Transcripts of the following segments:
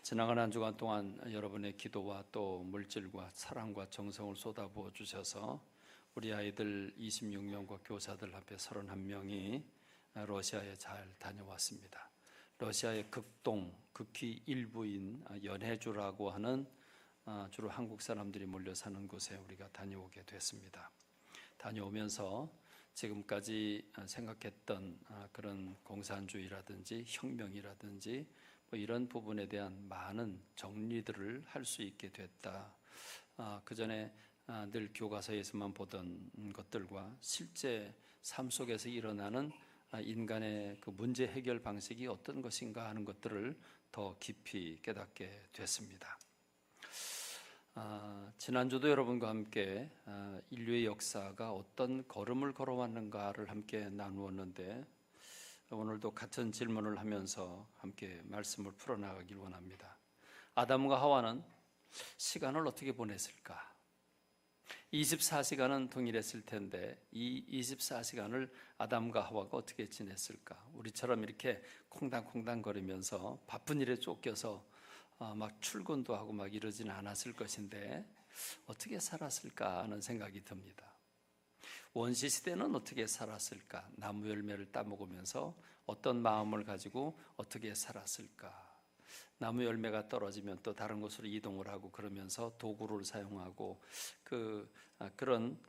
지나간 한 주간 동안 여러분의 기도와 또 물질과 사랑과 정성을 쏟아부어 주셔서 우리 아이들 26명과 교사들 앞에 31명이 러시아에 잘 다녀왔습니다. 러시아의 극동, 극히 일부인 연해주라고 하는 주로 한국 사람들이 몰려 사는 곳에 우리가 다녀오게 됐습니다. 다녀오면서 지금까지 생각했던 그런 공산주의라든지 혁명이라든지 뭐 이런 부분에 대한 많은 정리들을 할 수 있게 됐다. 그 전에 늘 교과서에서만 보던 것들과 실제 삶 속에서 일어나는 인간의 그 문제 해결 방식이 어떤 것인가 하는 것들을 더 깊이 깨닫게 됐습니다. 지난주도 여러분과 함께 인류의 역사가 어떤 걸음을 걸어왔는가를 함께 나누었는데 오늘도 같은 질문을 하면서 함께 말씀을 풀어나가길 원합니다. 아담과 하와는 시간을 어떻게 보냈을까? 24시간은 동일했을 텐데 이 24시간을 아담과 하와가 어떻게 지냈을까? 우리처럼 이렇게 콩당콩당 거리면서 바쁜 일에 쫓겨서 막 출근도 하고 막 이러지는 않았을 것인데 어떻게 살았을까 하는 생각이 듭니다. 원시 시대는 어떻게 살았을까? 나무 열매를 따먹으면서 어떤 마음을 가지고 어떻게 살았을까? 나무 열매가 떨어지면 또 다른 곳으로 이동을 하고 그러면서 도구를 사용하고 그런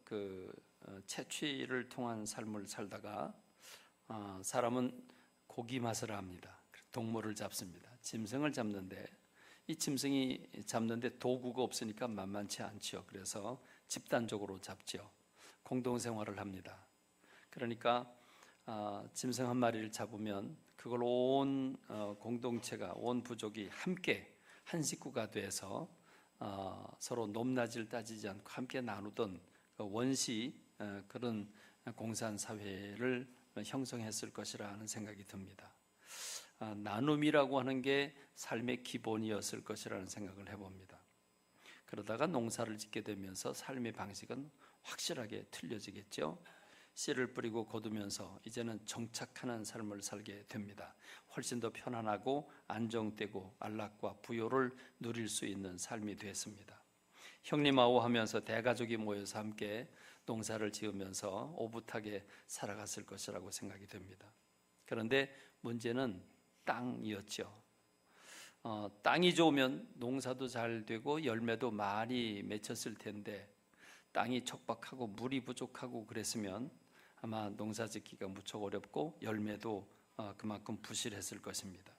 채취를 통한 삶을 살다가 사람은 고기 맛을 합니다. 동물을 잡습니다. 짐승을 잡는데 이 짐승이 잡는데 도구가 없으니까 만만치 않죠. 그래서 집단적으로 잡죠. 공동생활을 합니다. 그러니까 짐승 한 마리를 잡으면 그걸 온 공동체가, 온 부족이 함께 한 식구가 돼서 서로 높낮이를 따지지 않고 함께 나누던 원시 그런 공산사회를 형성했을 것이라는 생각이 듭니다. 나눔이라고 하는 게 삶의 기본이었을 것이라는 생각을 해봅니다. 그러다가 농사를 짓게 되면서 삶의 방식은 확실하게 틀려지겠죠. 씨를 뿌리고 거두면서 이제는 정착하는 삶을 살게 됩니다. 훨씬 더 편안하고 안정되고 안락과 부요를 누릴 수 있는 삶이 됐습니다. 형님아우하면서 대가족이 모여서 함께 농사를 지으면서 오붓하게 살아갔을 것이라고 생각이 됩니다. 그런데 문제는 땅이었죠. 땅이 좋으면 농사도 잘 되고 열매도 많이 맺혔을 텐데 땅이 척박하고 물이 부족하고 그랬으면 아마 농사 짓기가 무척 어렵고 열매도 그만큼 부실했을 것입니다.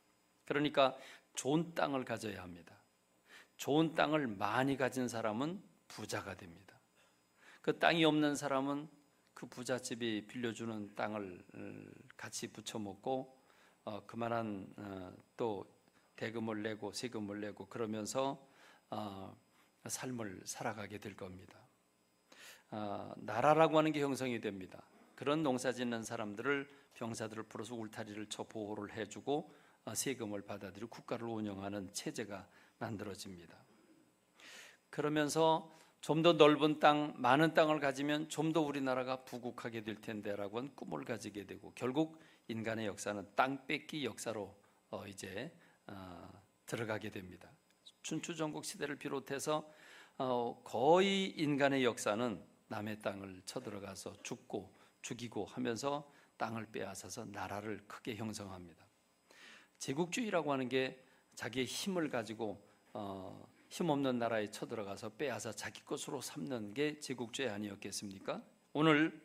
그러니까 좋은 땅을 가져야 합니다. 좋은 땅을 많이 가진 사람은 부자가 됩니다. 그 땅이 없는 사람은 그 부잣집이 빌려주는 땅을 같이 부쳐먹고 그만한 또 대금을 내고 세금을 내고 그러면서 삶을 살아가게 될 겁니다. 나라라고 하는 게 형성이 됩니다. 그런 농사 짓는 사람들을 병사들을 풀어서 울타리를 쳐 보호를 해주고 세금을 받아들이고 국가를 운영하는 체제가 만들어집니다. 그러면서 좀 더 넓은 땅, 많은 땅을 가지면 좀 더 우리나라가 부국하게 될 텐데라고 하는 꿈을 가지게 되고 결국 인간의 역사는 땅 뺏기 역사로 이제 들어가게 됩니다. 춘추전국 시대를 비롯해서 거의 인간의 역사는 남의 땅을 쳐들어가서 죽이고 하면서 땅을 빼앗아서 나라를 크게 형성합니다. 제국주의라고 하는 게 자기의 힘을 가지고 힘없는 나라에 쳐들어가서 빼앗아 자기 것으로 삼는 게 제국주의 아니었겠습니까? 오늘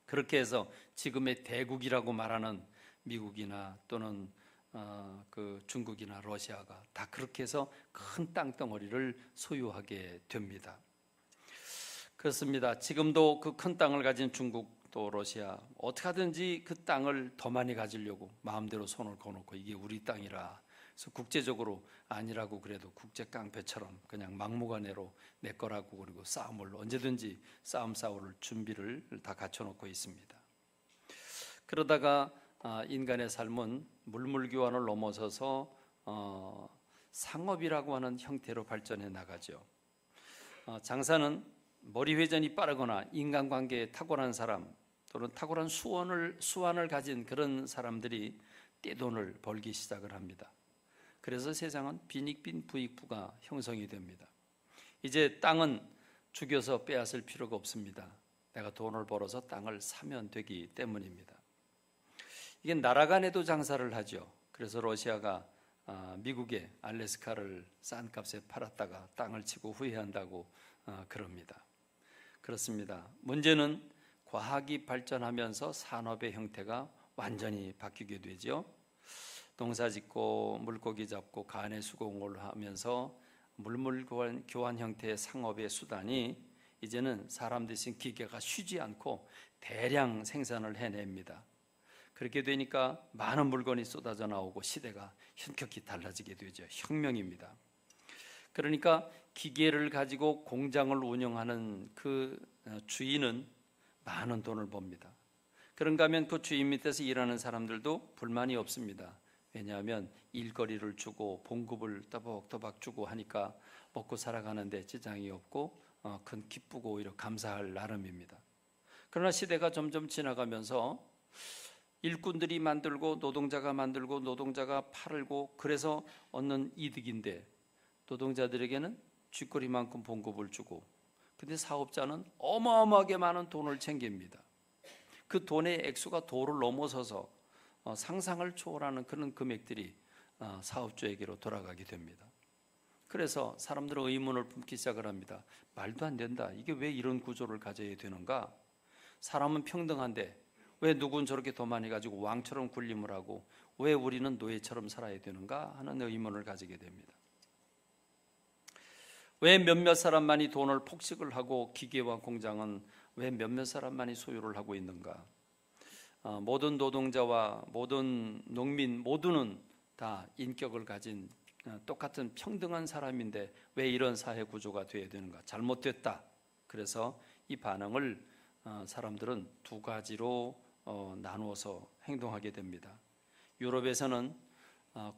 그렇게 해서 지금의 대국이라고 말하는 미국이나 또는 그 중국이나 러시아가 다 그렇게 해서 큰 땅덩어리를 소유하게 됩니다. 그렇습니다. 지금도 그 큰 땅을 가진 중국 또 러시아 어떻게 하든지 그 땅을 더 많이 가지려고 마음대로 손을 거놓고 이게 우리 땅이라 그래서 국제적으로 아니라고 그래도 국제 깡패처럼 그냥 막무가내로 내 거라고 그리고 싸움을 언제든지 싸움 싸울 준비를 다 갖춰놓고 있습니다. 그러다가 인간의 삶은 물물교환을 넘어서서 상업이라고 하는 형태로 발전해 나가죠. 장사는 머리 회전이 빠르거나 인간관계에 탁월한 사람 또는 탁월한 수완을 가진 그런 사람들이 떼돈을 벌기 시작을 합니다. 그래서 세상은 빈익빈 부익부가 형성이 됩니다. 이제 땅은 죽여서 빼앗을 필요가 없습니다. 내가 돈을 벌어서 땅을 사면 되기 때문입니다. 이게 나라 간에도 장사를 하죠. 그래서 러시아가 미국에 알래스카를 싼 값에 팔았다가 땅을 치고 후회한다고 그럽니다. 그렇습니다. 문제는 과학이 발전하면서 산업의 형태가 완전히 바뀌게 되죠. 농사 짓고 물고기 잡고 간의 수공을 하면서 물물 교환 형태의 상업의 수단이 이제는 사람 대신 기계가 쉬지 않고 대량 생산을 해냅니다. 그렇게 되니까 많은 물건이 쏟아져 나오고 시대가 현격히 달라지게 되죠. 혁명입니다. 그러니까 기계를 가지고 공장을 운영하는 그 주인은 많은 돈을 법니다. 그런가 하면 그 주인 밑에서 일하는 사람들도 불만이 없습니다. 왜냐하면 일거리를 주고 봉급을 또박또박 주고 하니까 먹고 살아가는데 지장이 없고 큰 기쁘고 오히려 감사할 나름입니다. 그러나 시대가 점점 지나가면서 일꾼들이 만들고 노동자가 만들고 노동자가 팔고 그래서 얻는 이득인데 노동자들에게는 쥐꼬리만큼 봉급을 주고 근데 사업자는 어마어마하게 많은 돈을 챙깁니다. 그 돈의 액수가 도를 넘어서서 상상을 초월하는 그런 금액들이 사업주에게로 돌아가게 됩니다. 그래서 사람들은 의문을 품기 시작을 합니다. 말도 안 된다. 이게 왜 이런 구조를 가져야 되는가? 사람은 평등한데 왜 누군 저렇게 돈 많이 가지고 왕처럼 군림을 하고 왜 우리는 노예처럼 살아야 되는가 하는 의문을 가지게 됩니다. 왜 몇몇 사람만이 돈을 폭식을 하고 기계와 공장은 왜 몇몇 사람만이 소유를 하고 있는가? 모든 노동자와 모든 농민 모두는 다 인격을 가진 똑같은 평등한 사람인데 왜 이런 사회 구조가 되어야 되는가? 잘못됐다. 그래서 이 반응을 사람들은 두 가지로 나누어서 행동하게 됩니다. 유럽에서는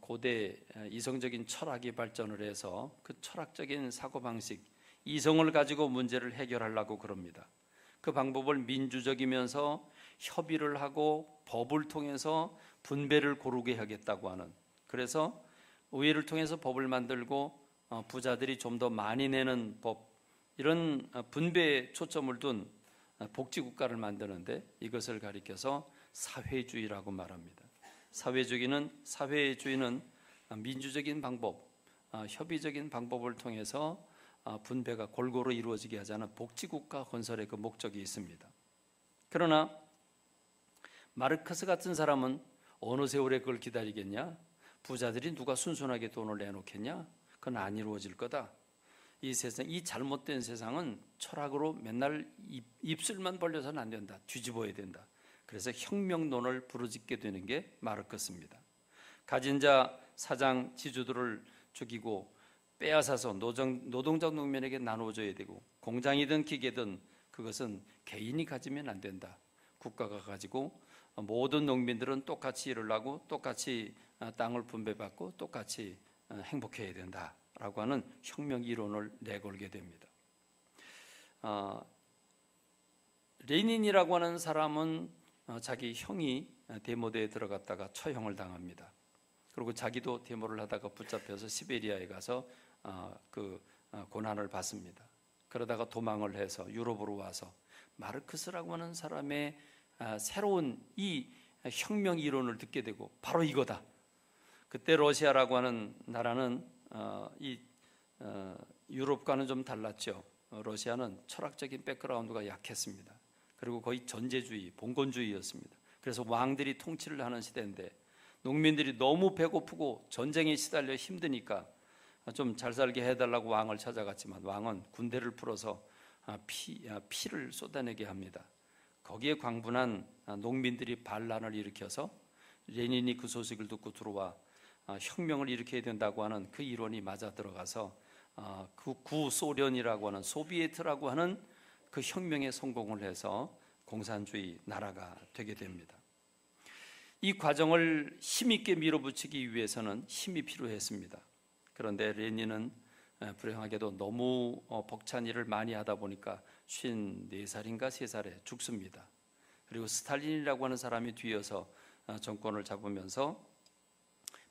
고대 이성적인 철학이 발전을 해서 그 철학적인 사고방식, 이성을 가지고 문제를 해결하려고 그럽니다. 그 방법을 민주적이면서 협의를 하고 법을 통해서 분배를 고르게 하겠다고 하는, 그래서 의회를 통해서 법을 만들고 부자들이 좀 더 많이 내는 법, 이런 분배에 초점을 둔 복지국가를 만드는데 이것을 가리켜서 사회주의라고 말합니다. 사회주의는 민주적인 방법, 협의적인 방법을 통해서 분배가 골고루 이루어지게 하자는 복지국가 건설의 그 목적이 있습니다. 그러나 마르크스 같은 사람은 어느 세월에 그걸 기다리겠냐? 부자들이 누가 순순하게 돈을 내놓겠냐? 그건 안 이루어질 거다. 이 세상, 이 잘못된 세상은 철학으로 맨날 입술만 벌려서는 안 된다. 뒤집어야 된다. 그래서 혁명론을 부르짖게 되는 게 마르크스입니다. 가진 자 사장 지주들을 죽이고 빼앗아서 노동자 농민에게 나눠줘야 되고 공장이든 기계든 그것은 개인이 가지면 안 된다. 국가가 가지고 모든 농민들은 똑같이 일을 하고 똑같이 땅을 분배받고 똑같이 행복해야 된다라고 하는 혁명 이론을 내걸게 됩니다. 레닌이라고 하는 사람은 자기 형이 데모대에 들어갔다가 처형을 당합니다. 그리고 자기도 데모를 하다가 붙잡혀서 시베리아에 가서 그 고난을 받습니다. 그러다가 도망을 해서 유럽으로 와서 마르크스라고 하는 사람의 새로운 이 혁명 이론을 듣게 되고 바로 이거다. 그때 러시아라고 하는 나라는 유럽과는 좀 달랐죠. 러시아는 철학적인 백그라운드가 약했습니다. 그리고 거의 전제주의, 봉건주의였습니다. 그래서 왕들이 통치를 하는 시대인데 농민들이 너무 배고프고 전쟁에 시달려 힘드니까 좀 잘 살게 해달라고 왕을 찾아갔지만 왕은 군대를 풀어서 피를 쏟아내게 합니다. 거기에 광분한 농민들이 반란을 일으켜서 레닌이 그 소식을 듣고 들어와 혁명을 일으켜야 된다고 하는 그 이론이 맞아 들어가서 그 구소련이라고 하는 소비에트라고 하는 그 혁명에 성공을 해서 공산주의 나라가 되게 됩니다. 이 과정을 힘있게 밀어붙이기 위해서는 힘이 필요했습니다. 그런데 레닌은 불행하게도 너무 벅찬 일을 많이 하다 보니까 54살인가 3살에 죽습니다. 그리고 스탈린이라고 하는 사람이 뒤이어서 정권을 잡으면서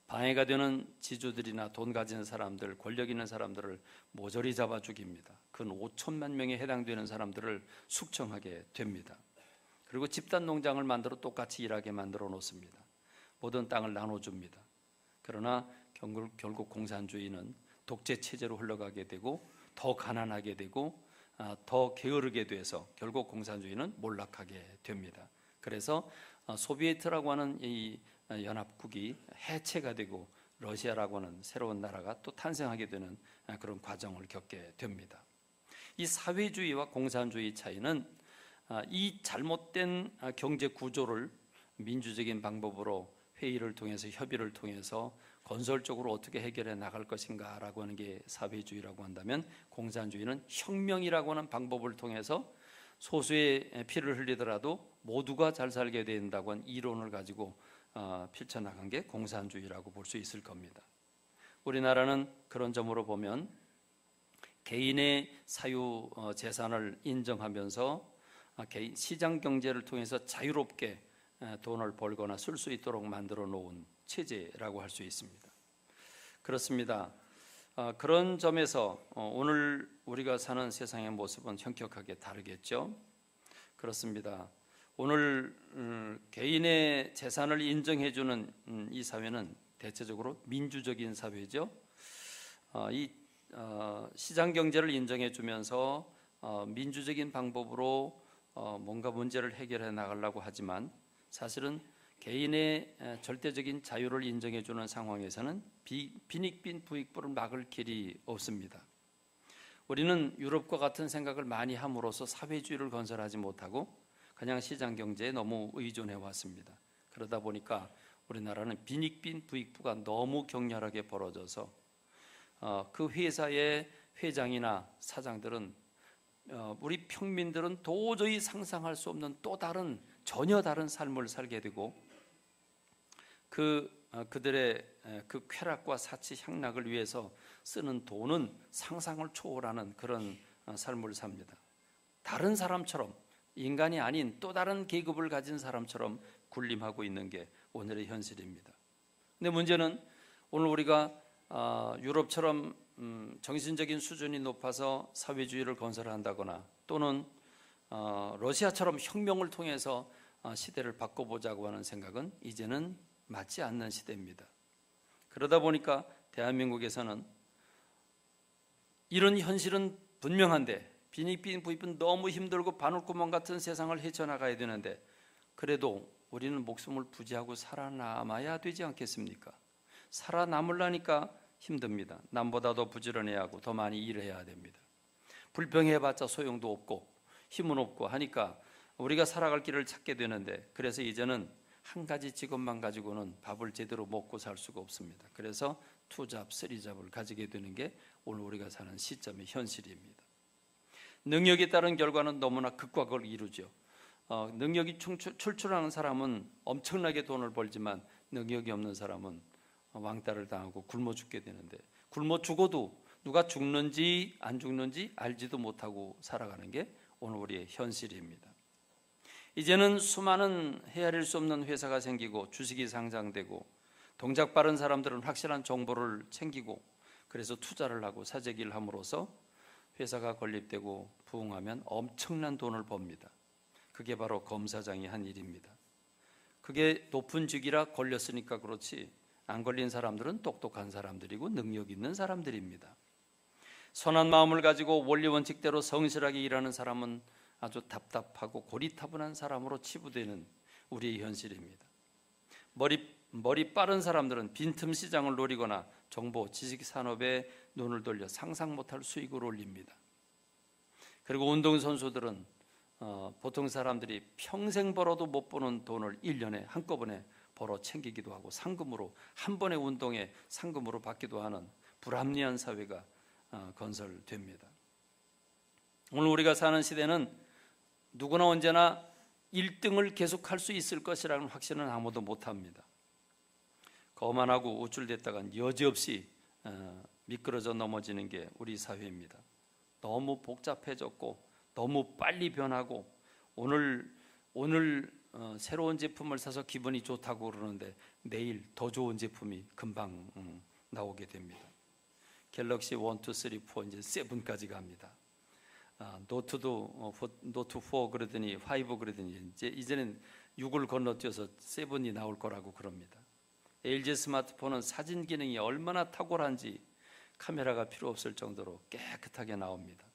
방해가 되는 지주들이나 돈 가진 사람들, 권력 있는 사람들을 모조리 잡아 죽입니다. 근 5천만 명에 해당되는 사람들을 숙청하게 됩니다. 그리고 집단 농장을 만들어 똑같이 일하게 만들어 놓습니다. 모든 땅을 나눠줍니다. 그러나 결국 공산주의는 독재 체제로 흘러가게 되고 더 가난하게 되고 더 게으르게 돼서 결국 공산주의는 몰락하게 됩니다. 그래서 소비에트라고 하는 이 연합국이 해체가 되고 러시아라고 하는 새로운 나라가 또 탄생하게 되는 그런 과정을 겪게 됩니다. 이 사회주의와 공산주의 차이는 이 잘못된 경제 구조를 민주적인 방법으로 회의를 통해서 협의를 통해서 건설적으로 어떻게 해결해 나갈 것인가라고 하는 게 사회주의라고 한다면, 공산주의는 혁명이라고 하는 방법을 통해서 소수의 피를 흘리더라도 모두가 잘 살게 된다고 하는 이론을 가지고 펼쳐나간 게 공산주의라고 볼 수 있을 겁니다. 우리나라는 그런 점으로 보면 개인의 사유 재산을 인정하면서 개인 시장 경제를 통해서 자유롭게 돈을 벌거나 쓸 수 있도록 만들어 놓은 체제라고 할 수 있습니다. 그렇습니다. 그런 점에서 오늘 우리가 사는 세상의 모습은 현격하게 다르겠죠. 그렇습니다. 오늘 개인의 재산을 인정해주는 이 사회는 대체적으로 민주적인 사회죠. 이 시장 경제를 인정해주면서 민주적인 방법으로 뭔가 문제를 해결해 나가려고 하지만, 사실은 개인의 절대적인 자유를 인정해주는 상황에서는 빈익빈 부익부를 막을 길이 없습니다. 우리는 유럽과 같은 생각을 많이 함으로써 사회주의를 건설하지 못하고 그냥 시장 경제에 너무 의존해 왔습니다. 그러다 보니까 우리나라는 빈익빈 부익부가 너무 격렬하게 벌어져서 그 회사의 회장이나 사장들은 우리 평민들은 도저히 상상할 수 없는 또 다른, 전혀 다른 삶을 살게 되고, 그들의 그 쾌락과 사치 향락을 위해서 쓰는 돈은 상상을 초월하는 그런 삶을 삽니다. 다른 사람처럼, 인간이 아닌 또 다른 계급을 가진 사람처럼 군림하고 있는 게 오늘의 현실입니다. 근데 문제는 오늘 우리가 유럽처럼 정신적인 수준이 높아서 사회주의를 건설한다거나, 또는 러시아처럼 혁명을 통해서 시대를 바꿔보자고 하는 생각은 이제는 맞지 않는 시대입니다. 그러다 보니까 대한민국에서는 이런 현실은 분명한데, 빈익빈 부익은 너무 힘들고 바늘구멍 같은 세상을 헤쳐나가야 되는데, 그래도 우리는 목숨을 부지하고 살아남아야 되지 않겠습니까? 살아남으려니까 힘듭니다. 남보다 더 부지런해야 하고 더 많이 일해야 됩니다. 불평해봤자 소용도 없고 힘은 없고 하니까 우리가 살아갈 길을 찾게 되는데, 그래서 이제는 한 가지 직업만 가지고는 밥을 제대로 먹고 살 수가 없습니다. 그래서 투잡, 쓰리잡을 가지게 되는 게 오늘 우리가 사는 시점의 현실입니다. 능력에 따른 결과는 너무나 극과 극을 이루죠. 능력이 출중하는 사람은 엄청나게 돈을 벌지만, 능력이 없는 사람은 왕따를 당하고 굶어 죽게 되는데, 굶어 죽어도 누가 죽는지 안 죽는지 알지도 못하고 살아가는 게 오늘 우리의 현실입니다. 이제는 수많은 헤아릴 수 없는 회사가 생기고 주식이 상장되고, 동작 빠른 사람들은 확실한 정보를 챙기고, 그래서 투자를 하고 사재기를 함으로써 회사가 건립되고 부흥하면 엄청난 돈을 법니다. 그게 바로 검사장이 한 일입니다. 그게 높은 직이라 걸렸으니까 그렇지, 안 걸린 사람들은 똑똑한 사람들이고 능력 있는 사람들입니다. 선한 마음을 가지고 원리 원칙대로 성실하게 일하는 사람은 아주 답답하고 고리타분한 사람으로 치부되는 우리의 현실입니다. 머리 빠른 사람들은 빈틈 시장을 노리거나 정보, 지식 산업에 눈을 돌려 상상 못할 수익을 올립니다. 그리고 운동선수들은 보통 사람들이 평생 벌어도 못 버는 돈을 1년에 한꺼번에 벌어 챙기기도 하고, 상금으로 한 번의 운동에 상금으로 받기도 하는 불합리한 사회가 건설됩니다. 오늘 우리가 사는 시대는 누구나 언제나 1등을 계속할 수 있을 것이라는 확신은 아무도 못합니다. 거만하고 우쭐댔다간 여지없이 미끄러져 넘어지는 게 우리 사회입니다. 너무 복잡해졌고 너무 빨리 변하고, 오늘 새로운 제품을 사서 기분이 좋다고 그러는데 내일 더 좋은 제품이 금방 나오게 됩니다. 갤럭시 1, 2, 3, 4 이제 7까지 갑니다. 노트도 노트 4 그러더니 5 그러더니 이제는 6을 건너뛰어서 7이 나올 거라고 그럽니다. LG 스마트폰은 사진 기능이 얼마나 탁월한지 카메라가 필요 없을 정도로 깨끗하게 나옵니다.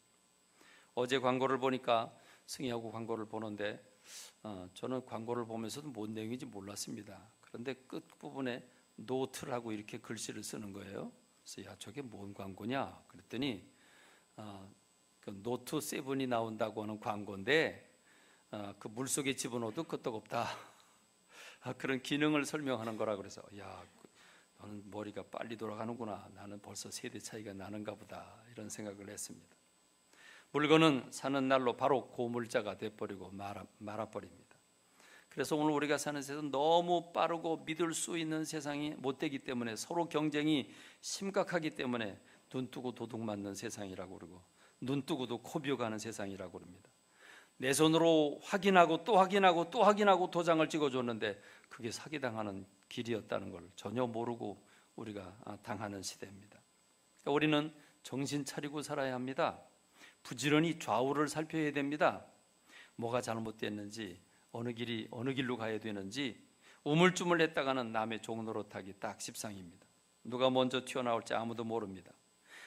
어제 광고를 보니까 승희하고 광고를 보는데 저는 광고를 보면서도 뭔 내용인지 몰랐습니다. 그런데 끝부분에 노트라고 이렇게 글씨를 쓰는 거예요. 그래서 야, 저게 뭔 광고냐 그랬더니 그 노트 7이 나온다고 하는 광고인데 그 물속에 집어넣어도 끄떡없다. 그런 기능을 설명하는 거라 그래서 야, 너는 머리가 빨리 돌아가는구나. 나는 벌써 세대 차이가 나는가 보다 이런 생각을 했습니다. 물건은 사는 날로 바로 고물자가 돼버리고 말아버립니다. 그래서 오늘 우리가 사는 세상은 너무 빠르고 믿을 수 있는 세상이 못 되기 때문에 서로 경쟁이 심각하기 때문에 눈 뜨고 도둑 맞는 세상이라고 그러고 눈 뜨고도 코 비어가는 세상이라고 그럽니다. 내 손으로 확인하고 또 확인하고 또 확인하고 도장을 찍어줬는데 그게 사기당하는 길이었다는 걸 전혀 모르고 우리가 당하는 시대입니다. 그러니까 우리는 정신 차리고 살아야 합니다. 부지런히 좌우를 살펴야 됩니다. 뭐가 잘못됐는지 어느 길로 가야 되는지 우물쭈물했다가는 남의 종 노릇하기 딱 십상입니다. 누가 먼저 튀어나올지 아무도 모릅니다.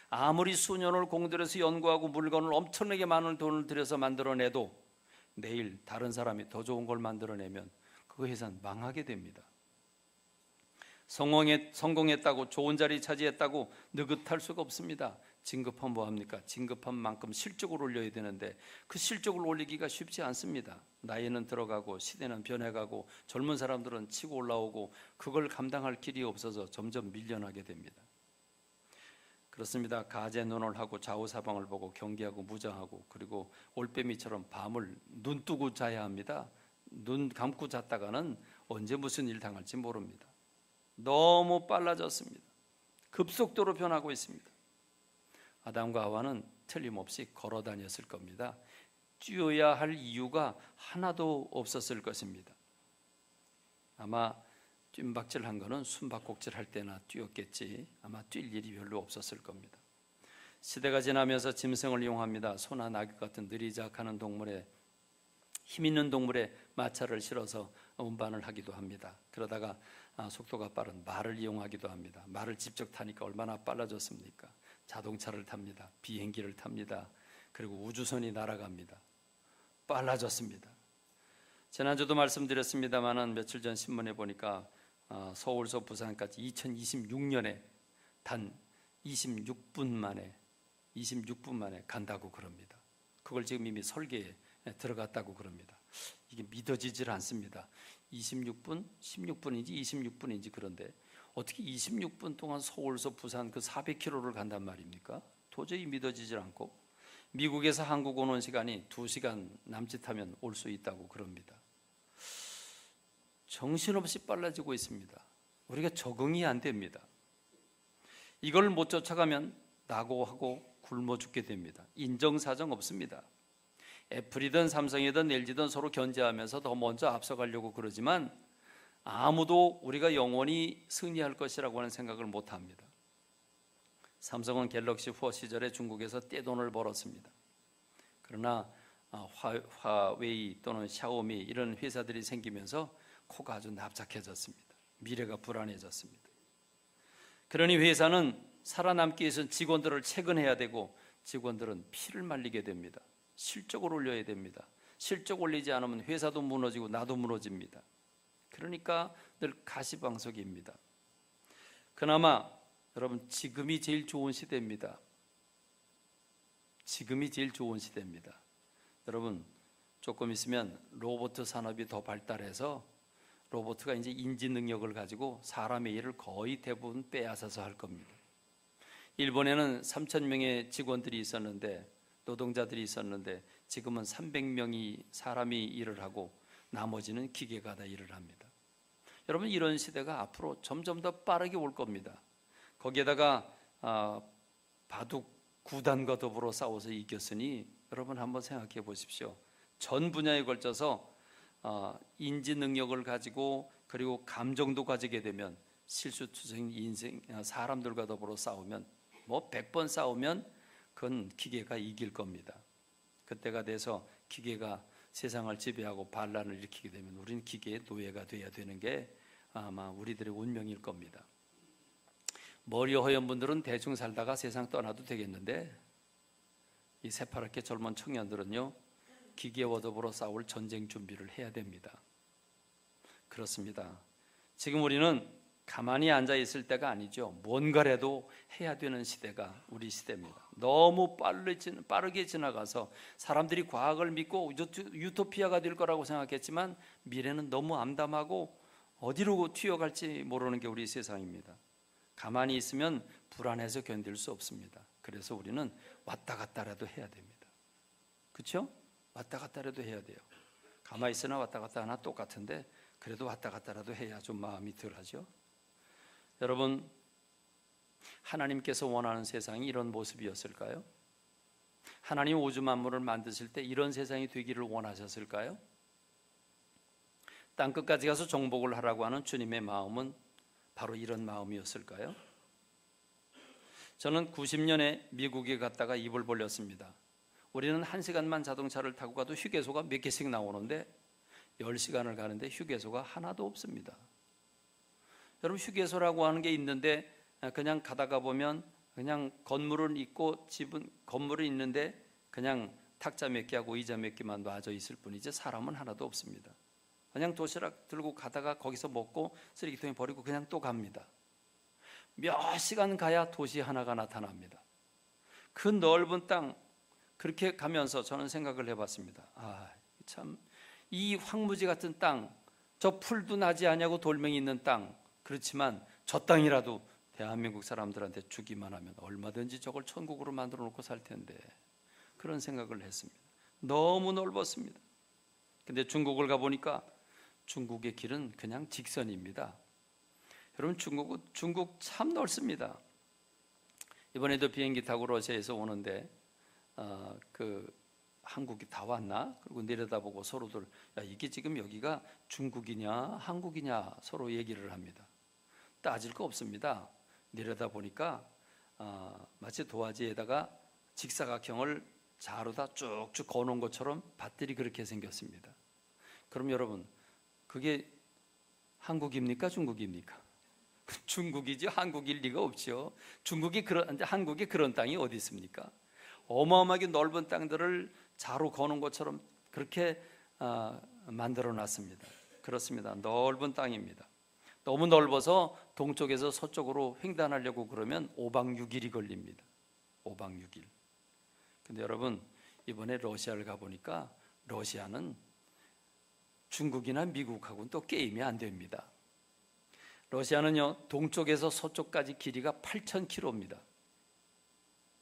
아무리 수년을 공들여서 연구하고 물건을 엄청나게 많은 돈을 들여서 만들어내도 내일 다른 사람이 더 좋은 걸 만들어내면 그 회사는 망하게 됩니다. 성공했다고 좋은 자리 차지했다고 느긋할 수가 없습니다. 진급하면 뭐합니까? 진급한 만큼 실적을 올려야 되는데 그 실적을 올리기가 쉽지 않습니다. 나이는 들어가고 시대는 변해가고 젊은 사람들은 치고 올라오고 그걸 감당할 길이 없어서 점점 밀려나게 됩니다. 그렇습니다. 가제눈을 하고 좌우사방을 보고 경계하고 무장하고 그리고 올빼미처럼 밤을 눈 뜨고 자야 합니다. 눈 감고 잤다가는 언제 무슨 일 당할지 모릅니다. 너무 빨라졌습니다. 급속도로 변하고 있습니다. 아담과 하와는 틀림없이 걸어 다녔을 겁니다. 뛰어야 할 이유가 하나도 없었을 것입니다. 아마 뜀박질한 거는 숨바꼭질 할 때나 뛰었겠지 아마 뛸 일이 별로 없었을 겁니다. 시대가 지나면서 짐승을 이용합니다. 소나 낙엽 같은 느리작하는 동물에 힘 있는 동물에 마찰을 실어서 운반을 하기도 합니다. 그러다가 속도가 빠른 말을 이용하기도 합니다. 말을 직접 타니까 얼마나 빨라졌습니까? 자동차를 탑니다. 비행기를 탑니다. 그리고 우주선이 날아갑니다. 빨라졌습니다. 지난주도 말씀드렸습니다마는 며칠 전 신문에 보니까 서울서 부산까지 2026년에 단 26분 만에 간다고 그럽니다. 그걸 지금 이미 설계에 들어갔다고 그럽니다. 이게 믿어지질 않습니다. 26분, 16분인지 26분인지 그런데 어떻게 26분 동안 서울서 부산 그 400km를 간단 말입니까? 도저히 믿어지질 않고 미국에서 한국 오는 시간이 2시간 남짓하면 올 수 있다고 그럽니다. 정신없이 빨라지고 있습니다. 우리가 적응이 안 됩니다. 이걸 못 쫓아가면 낙오하고 굶어 죽게 됩니다. 인정사정 없습니다. 애플이든 삼성이든 LG든 서로 견제하면서 더 먼저 앞서가려고 그러지만 아무도 우리가 영원히 승리할 것이라고 하는 생각을 못합니다. 삼성은 갤럭시 4 시절에 중국에서 떼돈을 벌었습니다. 그러나 화웨이 또는 샤오미 이런 회사들이 생기면서 코가 아주 납작해졌습니다. 미래가 불안해졌습니다. 그러니 회사는 살아남기 위해서는 직원들을 채근해야 되고 직원들은 피를 말리게 됩니다. 실적을 올려야 됩니다. 실적 올리지 않으면 회사도 무너지고 나도 무너집니다. 그러니까 늘 가시방석입니다. 그나마 여러분 지금이 제일 좋은 시대입니다. 지금이 제일 좋은 시대입니다. 여러분 조금 있으면 로봇 산업이 더 발달해서 로봇가 이제 인지 능력을 가지고 사람의 일을 거의 대부분 빼앗아서 할 겁니다. 일본에는 3,000명의 직원들이 있었는데 노동자들이 있었는데 지금은 300명이 사람이 일을 하고 나머지는 기계가 다 일을 합니다. 여러분 이런 시대가 앞으로 점점 더 빠르게 올 겁니다. 거기에다가 바둑 구단과 더불어 싸워서 이겼으니 여러분 한번 생각해 보십시오. 전 분야에 걸쳐서 인지 능력을 가지고 그리고 감정도 가지게 되면 실수투성인 인생 사람들과 더불어 싸우면 뭐 100번 싸우면 그건 기계가 이길 겁니다. 그때가 돼서 기계가 세상을 지배하고 반란을 일으키게 되면 우리는 기계의 노예가 돼야 되는 게 아마 우리들의 운명일 겁니다. 머리 허연 분들은 대충 살다가 세상 떠나도 되겠는데 이 새파랗게 젊은 청년들은요 기계와 더불어 싸울 전쟁 준비를 해야 됩니다. 그렇습니다. 지금 우리는 가만히 앉아 있을 때가 아니죠. 뭔가라도 해야 되는 시대가 우리 시대입니다. 너무 빠르게 지나가서 사람들이 과학을 믿고 유토피아가 될 거라고 생각했지만 미래는 너무 암담하고 어디로 튀어갈지 모르는 게 우리 세상입니다. 가만히 있으면 불안해서 견딜 수 없습니다. 그래서 우리는 왔다 갔다라도 해야 됩니다. 그렇죠? 왔다 갔다라도 해야 돼요. 가만히 있으나 왔다 갔다 하나 똑같은데 그래도 왔다 갔다라도 해야 좀 마음이 덜하죠. 여러분, 하나님께서 원하는 세상이 이런 모습이었을까요? 하나님 우주 만물을 만드실 때 이런 세상이 되기를 원하셨을까요? 땅끝까지 가서 정복을 하라고 하는 주님의 마음은 바로 이런 마음이었을까요? 저는 90년에 미국에 갔다가 입을 벌렸습니다. 우리는 1시간만 자동차를 타고 가도 휴게소가 몇 개씩 나오는데 10시간을 가는데 휴게소가 하나도 없습니다. 여러분, 휴게소라고 하는 게 있는데 그냥 가다가 보면 그냥 건물은 있고 집은 건물은 있는데 그냥 탁자 몇 개하고 의자 몇 개만 놔져 있을 뿐이지 사람은 하나도 없습니다. 그냥 도시락 들고 가다가 거기서 먹고 쓰레기통에 버리고 그냥 또 갑니다. 몇 시간 가야 도시 하나가 나타납니다. 그 넓은 땅 그렇게 가면서 저는 생각을 해봤습니다. 참 이 황무지 같은 땅, 저 풀도 나지 않냐고 돌멩이 있는 땅, 그렇지만 저 땅이라도 대한민국 사람들한테 주기만 하면 얼마든지 저걸 천국으로 만들어 놓고 살 텐데 그런 생각을 했습니다. 너무 넓었습니다. 근데 중국을 가보니까 중국의 길은 그냥 직선입니다. 여러분, 중국 참 넓습니다. 이번에도 비행기 타고 러시아에서 오는데 한국이 다 왔나? 그리고 내려다보고 서로들 이게 지금 여기가 중국이냐 한국이냐 서로 얘기를 합니다. 따질 거 없습니다. 내려다보니까 마치 도화지에다가 직사각형을 자루다 쭉쭉 거놓은 것처럼 밭들이 그렇게 생겼습니다. 그럼 여러분, 그게 한국입니까 중국입니까? 중국이죠. 한국일 리가 없죠. 한국에 그런 땅이 어디 있습니까? 어마어마하게 넓은 땅들을 자루 거는 것처럼 그렇게 만들어 놨습니다. 그렇습니다. 넓은 땅입니다. 너무 넓어서 동쪽에서 서쪽으로 횡단하려고 그러면 5박 6일이 걸립니다. 5박 6일. 근데 여러분, 이번에 러시아를 가보니까 러시아는 중국이나 미국하고는 또 게임이 안 됩니다. 러시아는요, 동쪽에서 서쪽까지 길이가 8,000km입니다.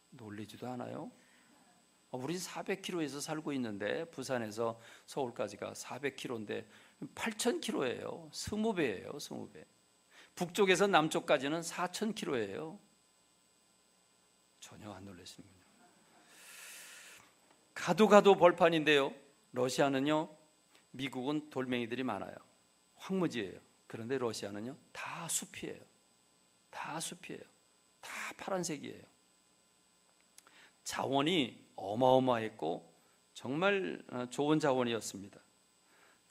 놀리지도 않아요? 우리 400km에서 살고 있는데 부산에서 서울까지가 400km인데 8,000km예요. 20배예요. 20배. 북쪽에서 남쪽까지는 4,000km예요. 전혀 안 놀라시는군요. 가도 벌판인데요. 러시아는요, 미국은 돌멩이들이 많아요. 황무지예요. 그런데 러시아는요, 다 숲이에요. 다 숲이에요. 다 파란색이에요. 자원이 어마어마했고 정말 좋은 자원이었습니다.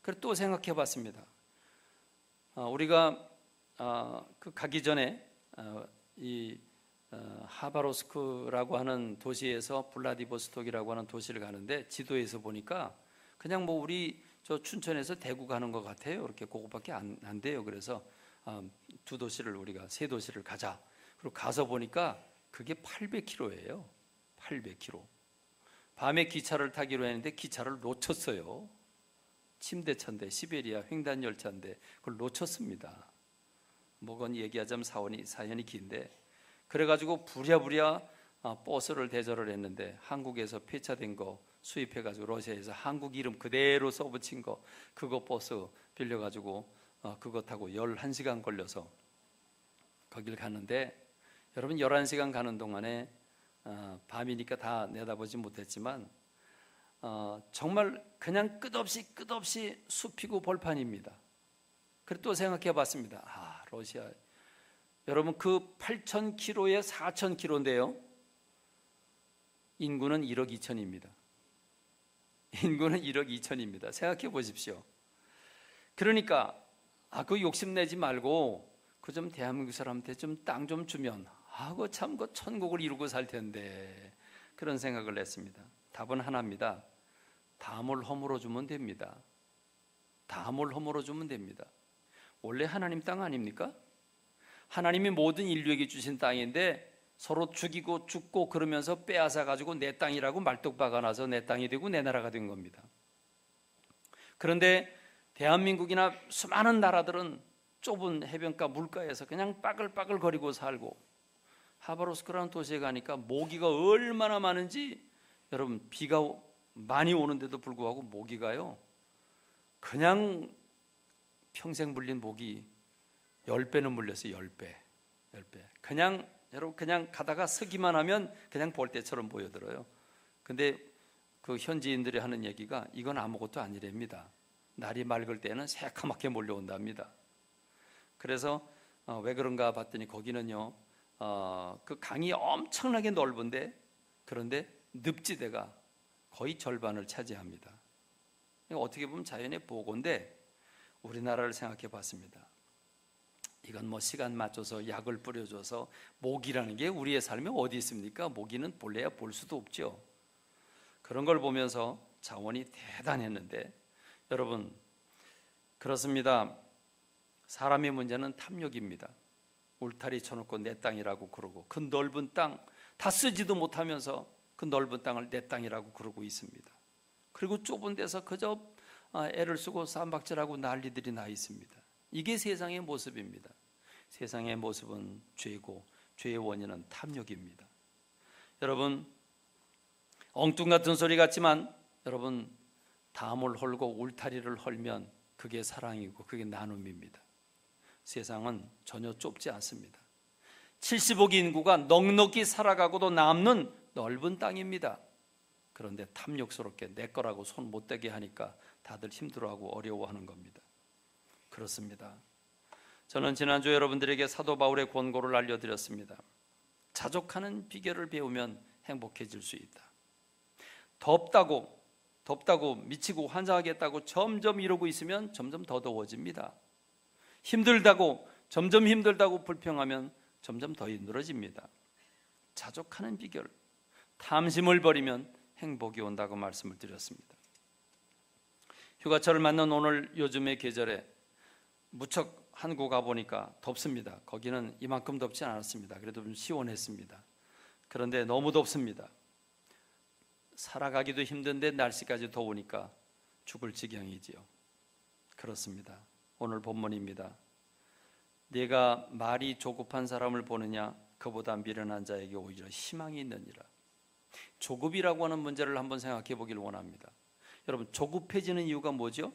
그래서 또 생각해 봤습니다. 우리가 가기 전에 이 하바롭스크라고 하는 도시에서 블라디보스톡이라고 하는 도시를 가는데 지도에서 보니까 그냥 뭐 우리 저 춘천에서 대구 가는 것 같아요. 이렇게 그거밖에 안 돼요. 그래서 세 도시를 가자. 그리고 가서 보니까 그게 800km예요. 800km. 밤에 기차를 타기로 했는데 기차를 놓쳤어요. 침대차인데 시베리아 횡단 열차인데 그걸 놓쳤습니다. 뭐건 얘기하자면 사연이 긴데 그래가지고 부랴부랴 버스를 대절을 했는데 한국에서 폐차된 거 수입해가지고 러시아에서 한국 이름 그대로 써붙인 거 그거 버스 빌려가지고 그거 타고 11시간 걸려서 거길 갔는데 여러분 11시간 가는 동안에 밤이니까 다 내다보지 못했지만 정말 그냥 끝없이 숲이고 벌판입니다. 그리고 또 생각해 봤습니다. 러시아 여러분 그 8,000km에 4,000km인데요 인구는 1억 2천입니다. 인구는 1억 2천입니다. 생각해 보십시오. 그러니까 그 욕심내지 말고 그 좀 대한민국 사람한테 좀 땅 좀 주면 그 참 그 천국을 이루고 살 텐데 그런 생각을 했습니다. 답은 하나입니다. 담을 허물어 주면 됩니다. 담을 허물어 주면 됩니다. 원래 하나님 땅 아닙니까? 하나님이 모든 인류에게 주신 땅인데 서로 죽이고 죽고 그러면서 빼앗아 가지고 내 땅이라고 말뚝박아 놔서 내 땅이 되고 내 나라가 된 겁니다. 그런데 대한민국이나 수많은 나라들은 좁은 해변가 물가에서 그냥 빠글빠글 거리고 살고 하바롭스크라는 도시에 가니까 모기가 얼마나 많은지 여러분 비가 많이 오는데도 불구하고 모기가요 그냥 평생 물린 모기 10배는 물렸어요. 10배. 그냥 여러분 그냥 가다가 서기만 하면 그냥 볼 때처럼 보여들어요. 근데 그 현지인들이 하는 얘기가 이건 아무것도 아니랍니다. 날이 맑을 때는 새카맣게 몰려온답니다. 그래서 왜 그런가 봤더니 거기는요 그 강이 엄청나게 넓은데 그런데 늪지대가 거의 절반을 차지합니다. 어떻게 보면 자연의 보고인데 우리나라를 생각해 봤습니다. 이건 뭐 시간 맞춰서 약을 뿌려줘서 모기라는 게 우리의 삶에 어디 있습니까? 모기는 볼래야 볼 수도 없죠. 그런 걸 보면서 자원이 대단했는데 여러분 그렇습니다. 사람의 문제는 탐욕입니다. 울타리 쳐놓고 내 땅이라고 그러고 그 넓은 땅 다 쓰지도 못하면서 그 넓은 땅을 내 땅이라고 그러고 있습니다. 그리고 좁은 데서 그저 애를 쓰고 쌈박질하고 난리들이 나 있습니다. 이게 세상의 모습입니다. 세상의 모습은 죄고 죄의 원인은 탐욕입니다. 여러분 엉뚱같은 소리 같지만 여러분 담을 헐고 울타리를 헐면 그게 사랑이고 그게 나눔입니다. 세상은 전혀 좁지 않습니다. 70억 인구가 넉넉히 살아가고도 남는 넓은 땅입니다. 그런데 탐욕스럽게 내 거라고 손 못 대게 하니까 다들 힘들어하고 어려워하는 겁니다. 그렇습니다. 저는 지난주 여러분들에게 사도 바울의 권고를 알려드렸습니다. 자족하는 비결을 배우면 행복해질 수 있다. 덥다고 미치고 환장하겠다고 점점 이러고 있으면 점점 더 더워집니다. 점점 힘들다고 불평하면 점점 더 힘들어집니다. 자족하는 비결, 탐심을 버리면 행복이 온다고 말씀을 드렸습니다. 휴가철을 맞는 오늘 요즘의 계절에 무척 한국 가보니까 덥습니다. 거기는 이만큼 덥지 않았습니다. 그래도 좀 시원했습니다. 그런데 너무 덥습니다. 살아가기도 힘든데 날씨까지 더우니까 죽을 지경이지요. 그렇습니다. 오늘 본문입니다. 네가 말이 조급한 사람을 보느냐 그보다 미련한 자에게 오히려 희망이 있느니라. 조급이라고 하는 문제를 한번 생각해 보길 원합니다. 여러분 조급해지는 이유가 뭐죠?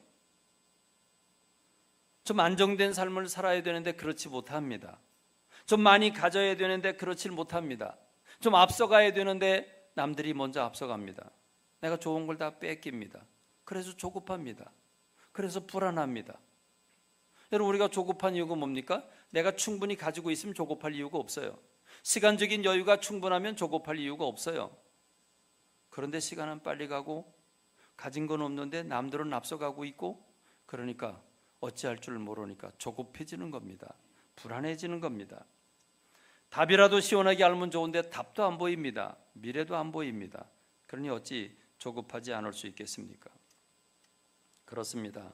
좀 안정된 삶을 살아야 되는데 그렇지 못합니다. 좀 많이 가져야 되는데 그렇지 못합니다. 좀 앞서가야 되는데 남들이 먼저 앞서갑니다. 내가 좋은 걸 다 뺏깁니다. 그래서 조급합니다. 그래서 불안합니다. 여러분 우리가 조급한 이유가 뭡니까? 내가 충분히 가지고 있으면 조급할 이유가 없어요. 시간적인 여유가 충분하면 조급할 이유가 없어요. 그런데 시간은 빨리 가고 가진 건 없는데 남들은 앞서가고 있고 그러니까 어찌할 줄 모르니까 조급해지는 겁니다. 불안해지는 겁니다. 답이라도 시원하게 알면 좋은데 답도 안 보입니다. 미래도 안 보입니다. 그러니 어찌 조급하지 않을 수 있겠습니까? 그렇습니다.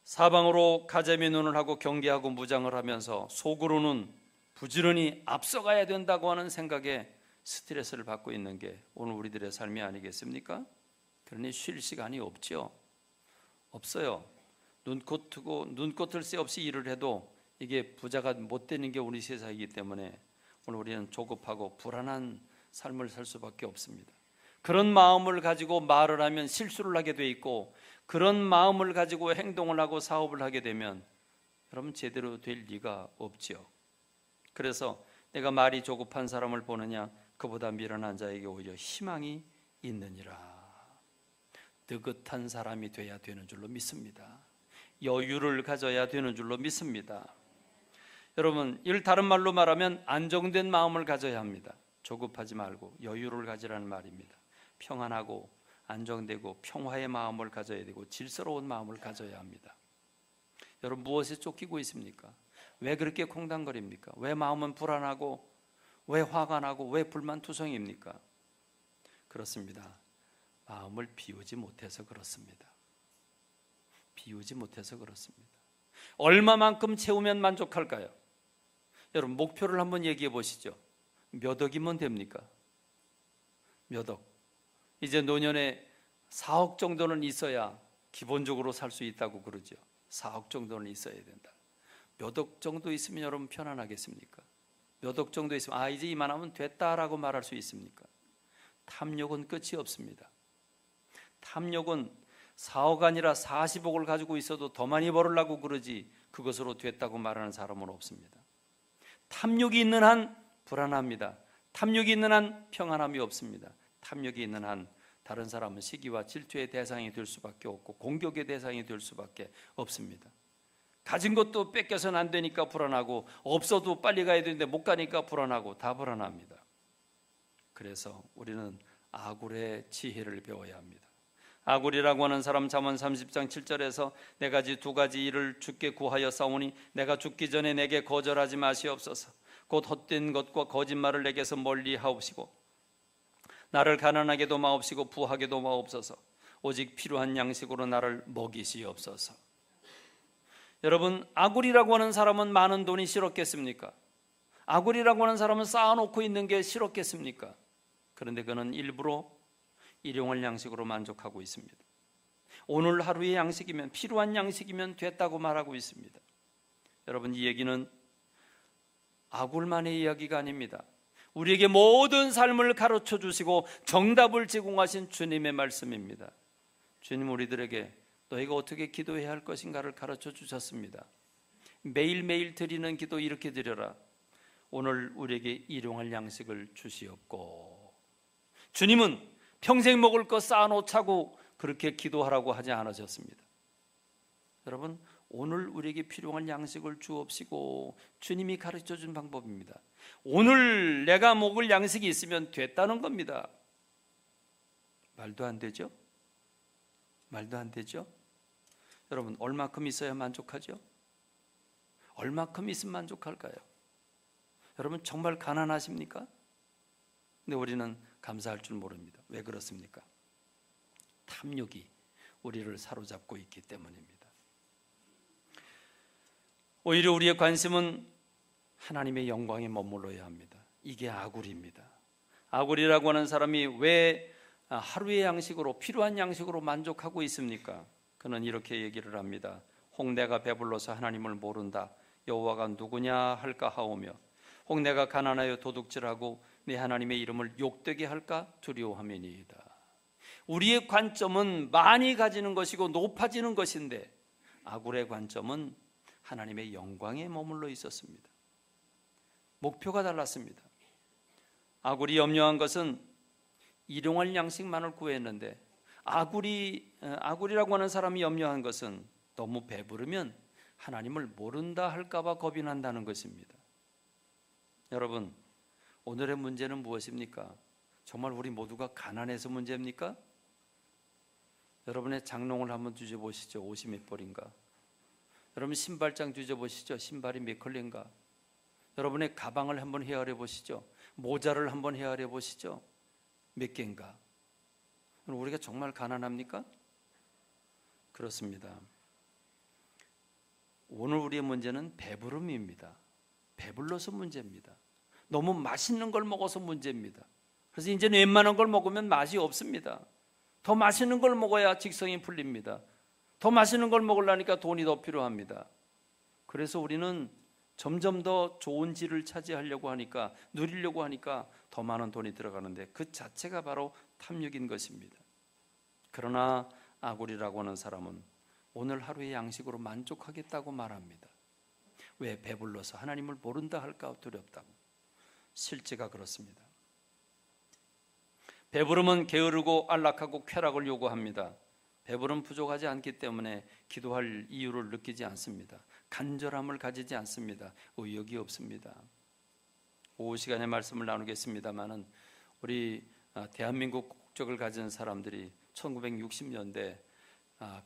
사방으로 가재미 눈을 하고 경계하고 무장을 하면서 속으로는 부지런히 앞서가야 된다고 하는 생각에 스트레스를 받고 있는 게 오늘 우리들의 삶이 아니겠습니까? 그러니 쉴 시간이 없죠. 없어요. 눈코 뜨고 눈꽃을 새 없이 일을 해도 이게 부자가 못 되는 게 우리 세상이기 때문에 오늘 우리는 조급하고 불안한 삶을 살 수밖에 없습니다. 그런 마음을 가지고 말을 하면 실수를 하게 돼 있고 그런 마음을 가지고 행동을 하고 사업을 하게 되면 여러분 제대로 될 리가 없지요. 그래서 내가 말이 조급한 사람을 보느냐 그보다 미련한 자에게 오히려 희망이 있느니라. 느긋한 사람이 돼야 되는 줄로 믿습니다. 여유를 가져야 되는 줄로 믿습니다. 여러분, 이를 다른 말로 말하면 안정된 마음을 가져야 합니다. 조급하지 말고 여유를 가지라는 말입니다. 평안하고 안정되고 평화의 마음을 가져야 되고 질서로운 마음을 가져야 합니다. 여러분, 무엇에 쫓기고 있습니까? 왜 그렇게 콩당거립니까? 왜 마음은 불안하고 왜 화가 나고 왜 불만투성입니까? 그렇습니다. 마음을 비우지 못해서 그렇습니다. 비우지 못해서 그렇습니다. 얼마만큼 채우면 만족할까요? 여러분, 목표를 한번 얘기해 보시죠. 몇 억이면 됩니까? 몇 억. 이제 노년에 4억 정도는 있어야 기본적으로 살 수 있다고 그러죠. 4억 정도는 있어야 된다. 몇 억 정도 있으면 여러분 편안하겠습니까? 몇 억 정도 있으면 이제 이만하면 됐다라고 말할 수 있습니까? 탐욕은 끝이 없습니다. 탐욕은 4억 아니라 40억을 가지고 있어도 더 많이 벌으려고 그러지 그것으로 됐다고 말하는 사람은 없습니다. 탐욕이 있는 한 불안합니다. 탐욕이 있는 한 평안함이 없습니다. 탐욕이 있는 한 다른 사람은 시기와 질투의 대상이 될 수밖에 없고 공격의 대상이 될 수밖에 없습니다. 가진 것도 뺏겨서는 안 되니까 불안하고 없어도 빨리 가야 되는데 못 가니까 불안하고 다 불안합니다. 그래서 우리는 아굴의 지혜를 배워야 합니다. 아굴이라고 하는 사람 잠언 30장 7절에서 내가 두 가지 일을 주께 구하여 싸우니 내가 죽기 전에 내게 거절하지 마시옵소서. 곧 헛된 것과 거짓말을 내게서 멀리 하옵시고 나를 가난하게도 마옵시고 부하게도 마옵소서. 오직 필요한 양식으로 나를 먹이시옵소서. 여러분, 아굴이라고 하는 사람은 많은 돈이 싫었겠습니까? 아굴이라고 하는 사람은 쌓아놓고 있는 게 싫었겠습니까? 그런데 그는 일부러 일용할 양식으로 만족하고 있습니다. 오늘 하루의 양식이면 필요한 양식이면 됐다고 말하고 있습니다. 여러분, 이 얘기는 아굴만의 이야기가 아닙니다. 우리에게 모든 삶을 가르쳐 주시고 정답을 제공하신 주님의 말씀입니다. 주님 우리들에게 너희가 어떻게 기도해야 할 것인가를 가르쳐 주셨습니다. 매일매일 드리는 기도 이렇게 드려라. 오늘 우리에게 일용할 양식을 주시옵고. 주님은 평생 먹을 것 쌓아놓자고 그렇게 기도하라고 하지 않으셨습니다. 여러분, 오늘 우리에게 필요한 양식을 주옵시고 주님이 가르쳐준 방법입니다. 오늘 내가 먹을 양식이 있으면 됐다는 겁니다. 말도 안 되죠? 말도 안 되죠? 여러분, 얼마큼 있어야 만족하죠? 얼마큼 있으면 만족할까요? 여러분, 정말 가난하십니까? 근데 우리는 감사할 줄 모릅니다. 왜 그렇습니까? 탐욕이 우리를 사로잡고 있기 때문입니다. 오히려 우리의 관심은 하나님의 영광에 머물러야 합니다. 이게 아굴입니다. 아굴이라고 하는 사람이 왜 하루의 양식으로 필요한 양식으로 만족하고 있습니까? 그는 이렇게 얘기를 합니다. 혹 내가 배불러서 하나님을 모른다. 여호와가 누구냐 할까 하오며 혹 내가 가난하여 도둑질하고 내 하나님의 이름을 욕되게 할까 두려워함이니이다. 우리의 관점은 많이 가지는 것이고 높아지는 것인데 아굴의 관점은 하나님의 영광에 머물러 있었습니다. 목표가 달랐습니다. 아굴이 염려한 것은 일용할 양식만을 구했는데 아굴이라고 하는 사람이 염려한 것은 너무 배부르면 하나님을 모른다 할까 봐 겁이 난다는 것입니다. 여러분, 오늘의 문제는 무엇입니까? 정말 우리 모두가 가난해서 문제입니까? 여러분의 장롱을 한번 뒤져보시죠. 옷이 몇 벌인가? 여러분 신발장 뒤져보시죠. 신발이 몇 컬레인가? 여러분의 가방을 한번 헤아려 보시죠. 모자를 한번 헤아려 보시죠. 몇 개인가? 우리가 정말 가난합니까? 그렇습니다. 오늘 우리의 문제는 배부름입니다. 배불러서 문제입니다. 너무 맛있는 걸 먹어서 문제입니다. 그래서 이제는 웬만한 걸 먹으면 맛이 없습니다. 더 맛있는 걸 먹어야 직성이 풀립니다. 더 맛있는 걸 먹으려니까 돈이 더 필요합니다. 그래서 우리는 점점 더 좋은 질을 차지하려고 하니까, 누리려고 하니까 더 많은 돈이 들어가는데 그 자체가 바로 탐욕인 것입니다. 그러나 아굴이라고 하는 사람은 오늘 하루의 양식으로 만족하겠다고 말합니다. 왜? 배불러서 하나님을 모른다 할까 두렵다고. 실제가 그렇습니다. 배부름은 게으르고 안락하고 쾌락을 요구합니다. 배부름 부족하지 않기 때문에 기도할 이유를 느끼지 않습니다. 간절함을 가지지 않습니다. 의욕이 없습니다. 오후 시간에 말씀을 나누겠습니다마는 우리 대한민국 국적을 가진 사람들이 1960년대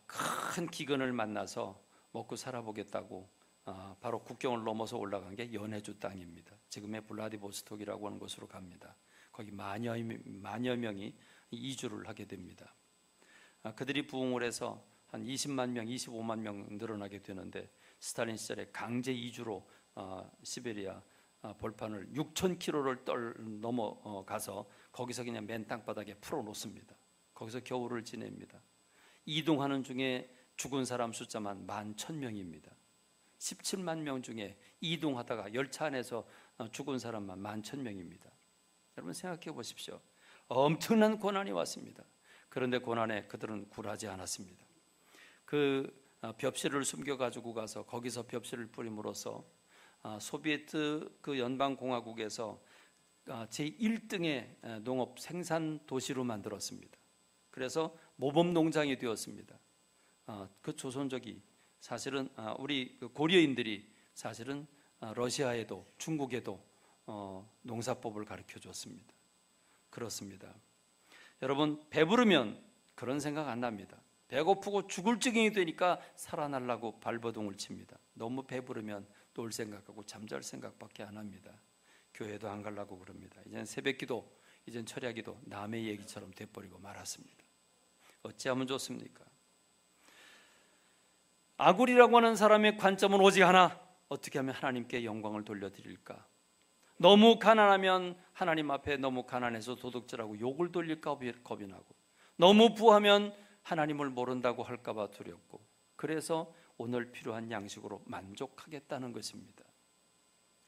큰 기근을 만나서 먹고 살아보겠다고 바로 국경을 넘어서 올라간 게 연해주 땅입니다. 지금의 블라디보스톡이라고 하는 곳으로 갑니다. 거기 만여 명이 이주를 하게 됩니다. 그들이 부흥을 해서 한 20만 명, 25만 명 늘어나게 되는데 스탈린 시절에 강제 이주로 시베리아 벌판을 6,000km를 넘어가서 거기서 그냥 맨 땅바닥에 풀어놓습니다. 거기서 겨울을 지냅니다. 이동하는 중에 죽은 사람 숫자만 11,000명입니다. 17만 명 중에 이동하다가 열차 안에서 죽은 사람만 11,000명입니다. 여러분 생각해 보십시오. 엄청난 고난이 왔습니다. 그런데 고난에 그들은 굴하지 않았습니다. 그 벽실을 숨겨가지고 가서 거기서 벽실을 뿌림으로써 소비에트 그 연방공화국에서 제1등의 농업 생산 도시로 만들었습니다. 그래서 모범 농장이 되었습니다. 그 조선족이 사실은 우리 고려인들이 사실은 러시아에도 중국에도 농사법을 가르쳐 줬습니다. 그렇습니다. 여러분 배부르면 그런 생각 안 납니다. 배고프고 죽을 지경이 되니까 살아나려고 발버둥을 칩니다. 너무 배부르면 놀 생각하고 잠잘 생각밖에 안 합니다. 교회도 안 가려고 그럽니다. 이젠 새벽기도, 이젠 철야기도 남의 얘기처럼 돼버리고 말았습니다. 어찌하면 좋습니까? 아굴이라고 하는 사람의 관점은 오직 하나, 어떻게 하면 하나님께 영광을 돌려드릴까? 너무 가난하면 하나님 앞에 너무 가난해서 도둑질하고 욕을 돌릴까 겁이 나고, 너무 부하면 하나님을 모른다고 할까 봐 두렵고, 그래서 오늘 필요한 양식으로 만족하겠다는 것입니다.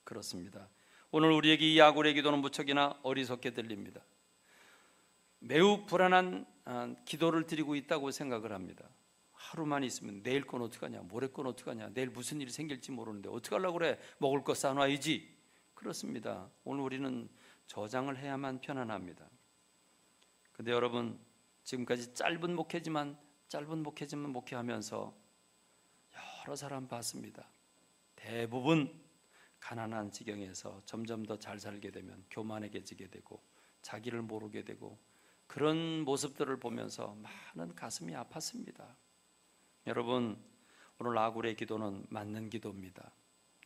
그렇습니다. 오늘 우리에게 이 아굴의 기도는 무척이나 어리석게 들립니다. 매우 불안한 기도를 드리고 있다고 생각을 합니다. 하루만 있으면 내일 건 어떡하냐, 모레 건 어떡하냐, 내일 무슨 일이 생길지 모르는데 어떡하려고 그래, 먹을 거 싸놔야지. 그렇습니다. 오늘 우리는 저장을 해야만 편안합니다. 근데 여러분, 지금까지 짧은 목회지만 목회하면서 여러 사람 봤습니다. 대부분 가난한 지경에서 점점 더 잘 살게 되면 교만해지게 되고 자기를 모르게 되고, 그런 모습들을 보면서 많은 가슴이 아팠습니다. 여러분, 오늘 아굴의 기도는 맞는 기도입니다.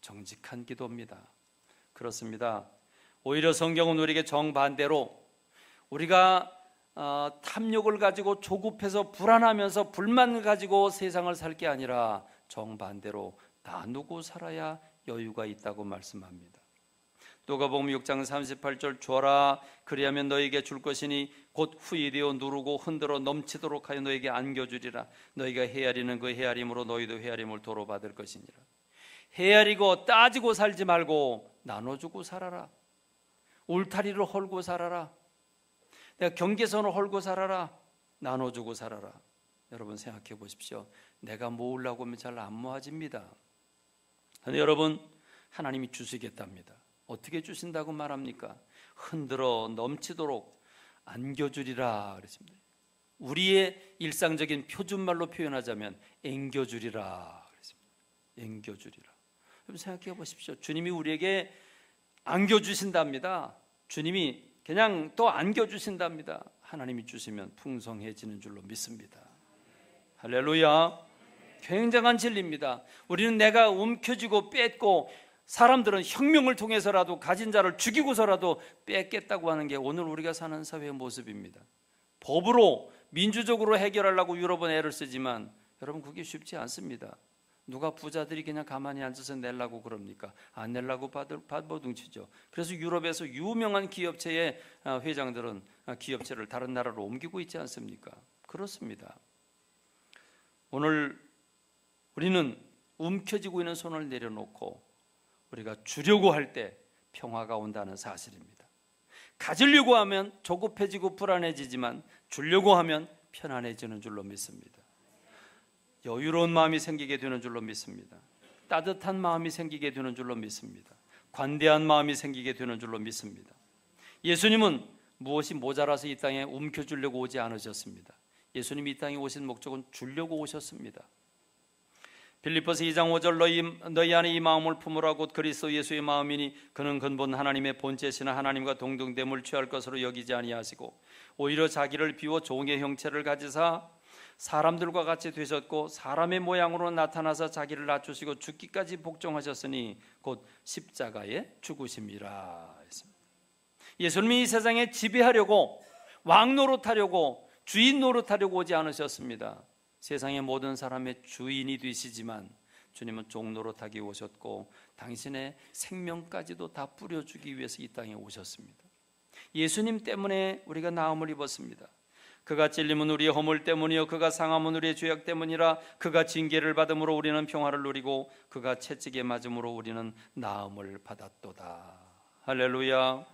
정직한 기도입니다. 그렇습니다. 오히려 성경은 우리에게 정반대로 우리가 탐욕을 가지고 조급해서 불안하면서 불만을 가지고 세상을 살 게 아니라 정반대로 나누고 살아야 여유가 있다고 말씀합니다. 누가복음 6장 38절, 주어라 그리하면 너에게 줄 것이니 곧 후히 되어 누르고 흔들어 넘치도록 하여 너에게 안겨주리라. 너희가 헤아리는 그 헤아림으로 너희도 헤아림을 도로 받을 것이니라. 헤아리고 따지고 살지 말고 나눠주고 살아라. 울타리를 헐고 살아라. 내가 경계선을 헐고 살아라. 나눠주고 살아라. 여러분 생각해 보십시오. 내가 모으려고 하면 잘 안 모아집니다. 그런데 여러분, 하나님이 주시겠답니다. 어떻게 주신다고 말합니까? 흔들어 넘치도록 안겨주리라 그랬습니다. 우리의 일상적인 표준말로 표현하자면 앵겨주리라 그랬습니다. 앵겨주리라. 여러분 생각해 보십시오. 주님이 우리에게 안겨주신답니다. 주님이 그냥 또 안겨주신답니다. 하나님이 주시면 풍성해지는 줄로 믿습니다. 할렐루야. 굉장한 진리입니다. 우리는 내가 움켜쥐고 뺏고, 사람들은 혁명을 통해서라도 가진 자를 죽이고서라도 뺏겠다고 하는 게 오늘 우리가 사는 사회의 모습입니다. 법으로 민주적으로 해결하려고 유럽은 애를 쓰지만 여러분 그게 쉽지 않습니다. 누가 부자들이 그냥 가만히 앉아서 내려고 그럽니까? 안 내려고 발버둥치죠. 그래서 유럽에서 유명한 기업체의 회장들은 기업체를 다른 나라로 옮기고 있지 않습니까? 그렇습니다. 오늘 우리는 움켜쥐고 있는 손을 내려놓고 우리가 주려고 할 때 평화가 온다는 사실입니다. 가지려고 하면 조급해지고 불안해지지만 주려고 하면 편안해지는 줄로 믿습니다. 여유로운 마음이 생기게 되는 줄로 믿습니다. 따뜻한 마음이 생기게 되는 줄로 믿습니다. 관대한 마음이 생기게 되는 줄로 믿습니다. 예수님은 무엇이 모자라서 이 땅에 움켜쥐려고 오지 않으셨습니다. 예수님이 이 땅에 오신 목적은 주려고 오셨습니다. 빌립보서 2장 5절 너희 안에 이 마음을 품으라 곧 그리스도 예수의 마음이니 그는 근본 하나님의 본체시나 하나님과 동등됨을 취할 것으로 여기지 아니하시고 오히려 자기를 비워 종의 형체를 가지사 사람들과 같이 되셨고 사람의 모양으로 나타나서 자기를 낮추시고 죽기까지 복종하셨으니 곧 십자가에 죽으심이라 했습니다. 예수님이 이 세상에 지배하려고 왕 노릇하려고 주인 노릇하려고 오지 않으셨습니다. 세상의 모든 사람의 주인이 되시지만 주님은 종 노릇하기 오셨고 당신의 생명까지도 다 뿌려주기 위해서 이 땅에 오셨습니다. 예수님 때문에 우리가 나음을 입었습니다. 그가 찔림은 우리의 허물 때문이요 그가 상함은 우리의 죄악 때문이라. 그가 징계를 받음으로 우리는 평화를 누리고 그가 채찍에 맞음으로 우리는 나음을 받았도다. 할렐루야.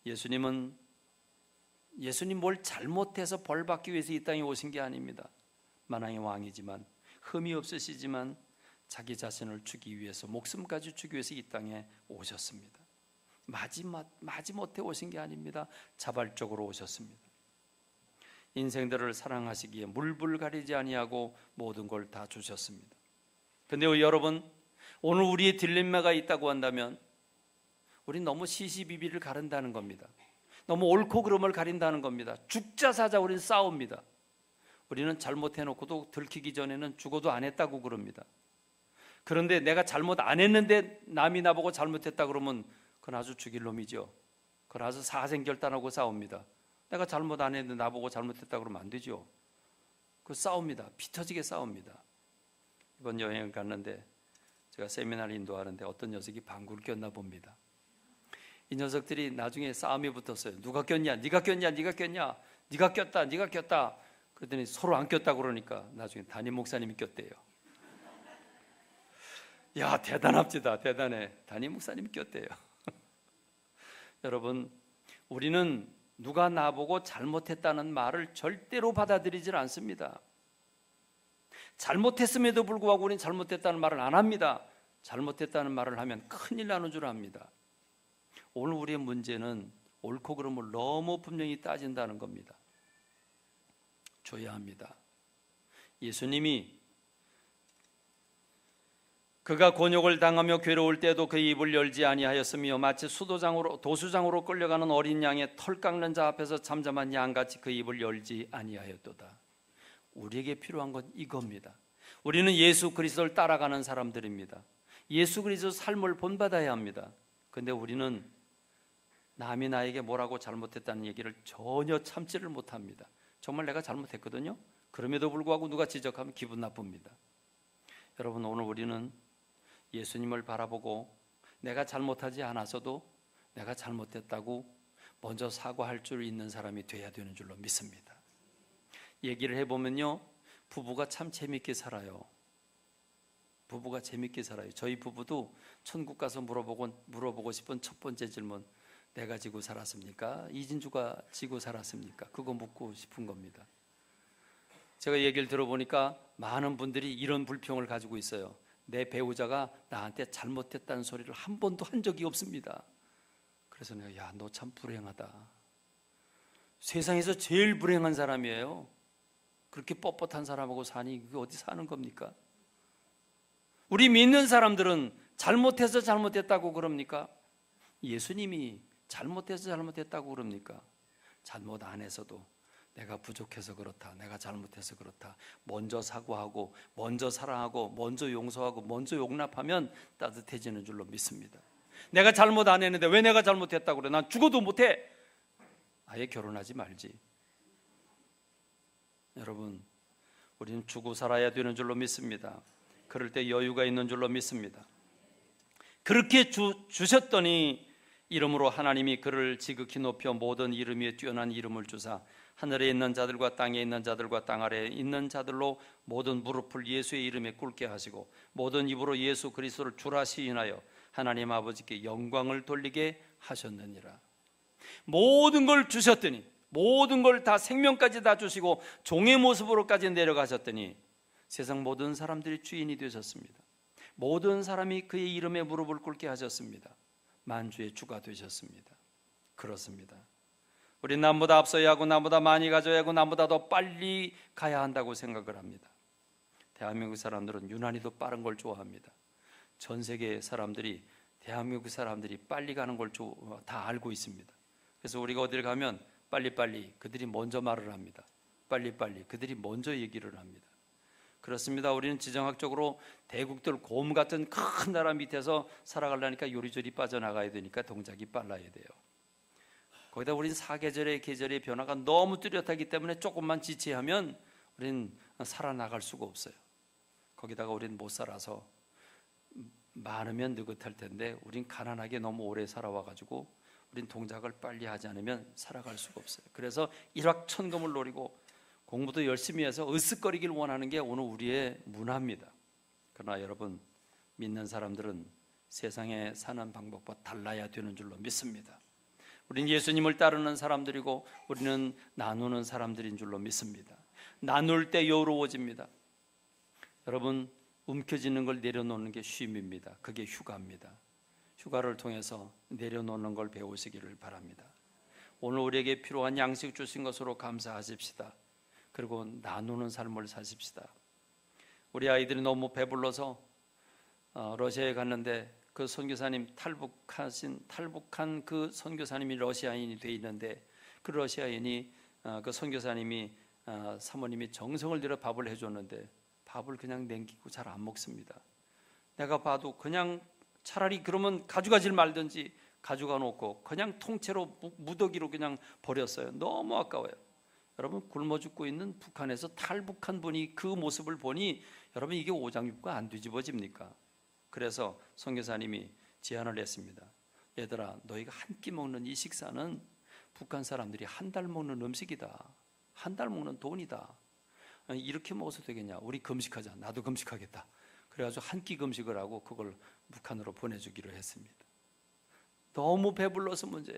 예수님 뭘 잘못해서 벌 받기 위해서 이 땅에 오신 게 아닙니다. 만왕의 왕이지만 흠이 없으시지만 자기 자신을 주기 위해서 목숨까지 주기 위해서 이 땅에 오셨습니다. 마지못해 오신 게 아닙니다. 자발적으로 오셨습니다. 인생들을 사랑하시기에 물불 가리지 아니하고 모든 걸 다 주셨습니다. 그런데 여러분, 오늘 우리의 딜레마가 있다고 한다면 우린 너무 시시비비를 가른다는 겁니다. 너무 옳고 그름을 가린다는 겁니다. 죽자 사자 우리는 싸웁니다. 우리는 잘못해놓고도 들키기 전에는 죽어도 안 했다고 그럽니다. 그런데 내가 잘못 안 했는데 남이 나보고 잘못했다 그러면 그건 아주 죽일 놈이죠. 그건 아주 사생결단하고 싸웁니다. 내가 잘못 안 했는데 나보고 잘못했다 그러면 안 되죠. 그 싸웁니다. 피 터지게 싸웁니다. 이번 여행을 갔는데 제가 세미나를 인도하는데 어떤 녀석이 방구를 꼈나 봅니다. 이 녀석들이 나중에 싸움이 붙었어요. 누가 꼈냐? 네가 꼈냐? 네가 꼈냐? 네가 꼈다. 네가 꼈다. 그랬더니 서로 안 꼈다 그러니까 나중에 담임 목사님이 꼈대요. 야, 대단합니다. 대단해. 담임 목사님이 꼈대요. 여러분, 우리는 누가 나보고 잘못했다는 말을 절대로 받아들이질 않습니다. 잘못했음에도 불구하고 우리는 잘못했다는 말을 안 합니다. 잘못했다는 말을 하면 큰일 나는 줄 압니다. 오늘 우리의 문제는 옳고 그름을 너무 분명히 따진다는 겁니다. 줘야 합니다. 예수님이 그가 곤욕을 당하며 괴로울 때도 그 입을 열지 아니하였으며 마치 도수장으로 끌려가는 어린 양의 털 깎는 자 앞에서 잠잠한 양같이 그 입을 열지 아니하였도다. 우리에게 필요한 건 이겁니다. 우리는 예수 그리스도를 따라가는 사람들입니다. 예수 그리스도 삶을 본받아야 합니다. 그런데 우리는 남이 나에게 뭐라고 잘못했다는 얘기를 전혀 참지를 못합니다. 정말 내가 잘못했거든요. 그럼에도 불구하고 누가 지적하면 기분 나쁩니다. 여러분, 오늘 우리는 예수님을 바라보고 내가 잘못하지 않아서도 내가 잘못했다고 먼저 사과할 줄 있는 사람이 돼야 되는 줄로 믿습니다. 얘기를 해보면요, 부부가 참 재밌게 살아요. 부부가 재밌게 살아요. 저희 부부도 천국 가서 물어보고 싶은 첫 번째 질문, 내가 지고 살았습니까? 이진주가 지고 살았습니까? 그거 묻고 싶은 겁니다. 제가 얘기를 들어보니까 많은 분들이 이런 불평을 가지고 있어요. 내 배우자가 나한테 잘못했다는 소리를 한 번도 한 적이 없습니다. 그래서 내가, 야, 너 참 불행하다. 세상에서 제일 불행한 사람이에요. 그렇게 뻣뻣한 사람하고 사니 그게 어디 사는 겁니까? 우리 믿는 사람들은 잘못해서 잘못했다고 그럽니까? 예수님이 잘못해서 잘못했다고 그럽니까? 잘못 안 해서도 내가 부족해서 그렇다, 내가 잘못해서 그렇다, 먼저 사과하고 먼저 사랑하고 먼저 용서하고 먼저 용납하면 따뜻해지는 줄로 믿습니다. 내가 잘못 안 했는데 왜 내가 잘못했다고 그래? 난 죽어도 못해. 아예 결혼하지 말지. 여러분, 우리는 주고 살아야 되는 줄로 믿습니다. 그럴 때 여유가 있는 줄로 믿습니다. 그렇게 주셨더니 이름으로 하나님이 그를 지극히 높여 모든 이름 위에 뛰어난 이름을 주사 하늘에 있는 자들과 땅에 있는 자들과 땅 아래에 있는 자들로 모든 무릎을 예수의 이름에 꿇게 하시고 모든 입으로 예수 그리스도를 주라 시인하여 하나님 아버지께 영광을 돌리게 하셨느니라. 모든 걸 주셨더니, 모든 걸 다 생명까지 다 주시고 종의 모습으로까지 내려가셨더니 세상 모든 사람들이 주인이 되셨습니다. 모든 사람이 그의 이름에 무릎을 꿇게 하셨습니다. 만주의 주가 되셨습니다. 그렇습니다. 우리 남보다 앞서야 하고 남보다 많이 가져야 하고 남보다 더 빨리 가야 한다고 생각을 합니다. 대한민국 사람들은 유난히도 빠른 걸 좋아합니다. 전 세계 사람들이 대한민국 사람들이 빨리 가는 걸 다 알고 있습니다. 그래서 우리가 어딜 가면 빨리빨리 그들이 먼저 말을 합니다. 빨리빨리 그들이 먼저 얘기를 합니다. 그렇습니다. 우리는 지정학적으로 대국들 곰 같은 큰 나라 밑에서 살아가려니까 요리조리 빠져나가야 되니까 동작이 빨라야 돼요. 거기다 우린 사계절의 계절의 변화가 너무 뚜렷하기 때문에 조금만 지체하면 우린 살아나갈 수가 없어요. 거기다가 우린 못 살아서 많으면 느긋할 텐데 우린 가난하게 너무 오래 살아와가지고 우린 동작을 빨리 하지 않으면 살아갈 수가 없어요. 그래서 일확천금을 노리고 공부도 열심히 해서 으쓱거리길 원하는 게 오늘 우리의 문화입니다. 그러나 여러분, 믿는 사람들은 세상에 사는 방법과 달라야 되는 줄로 믿습니다. 우리는 예수님을 따르는 사람들이고 우리는 나누는 사람들인 줄로 믿습니다. 나눌 때 여유로워집니다. 여러분, 움켜쥐는 걸 내려놓는 게 쉼입니다. 그게 휴가입니다. 휴가를 통해서 내려놓는 걸 배우시기를 바랍니다. 오늘 우리에게 필요한 양식 주신 것으로 감사하십시다. 그리고 나누는 삶을 사십시다. 우리 아이들이 너무 배불러서 러시아에 갔는데 그 선교사님 탈북한 그 선교사님이 러시아인이 돼 있는데 그 러시아인이 그 선교사님이 사모님이 정성을 들여 밥을 해줬는데 밥을 그냥 남기고 잘 안 먹습니다. 내가 봐도 그냥 차라리 그러면 가져가질 말든지 가져가 놓고 그냥 통째로 무더기로 그냥 버렸어요. 너무 아까워요. 여러분, 굶어 죽고 있는 북한에서 탈북한 분이 그 모습을 보니 여러분, 이게 오장육부가 안 뒤집어집니까? 그래서 선교사님이 제안을 했습니다. 얘들아, 너희가 한 끼 먹는 이 식사는 북한 사람들이 한 달 먹는 음식이다. 한 달 먹는 돈이다. 이렇게 먹어서 되겠냐? 우리 금식하자. 나도 금식하겠다. 그래가지고 한 끼 금식을 하고 그걸 북한으로 보내주기로 했습니다. 너무 배불러서 문제예요.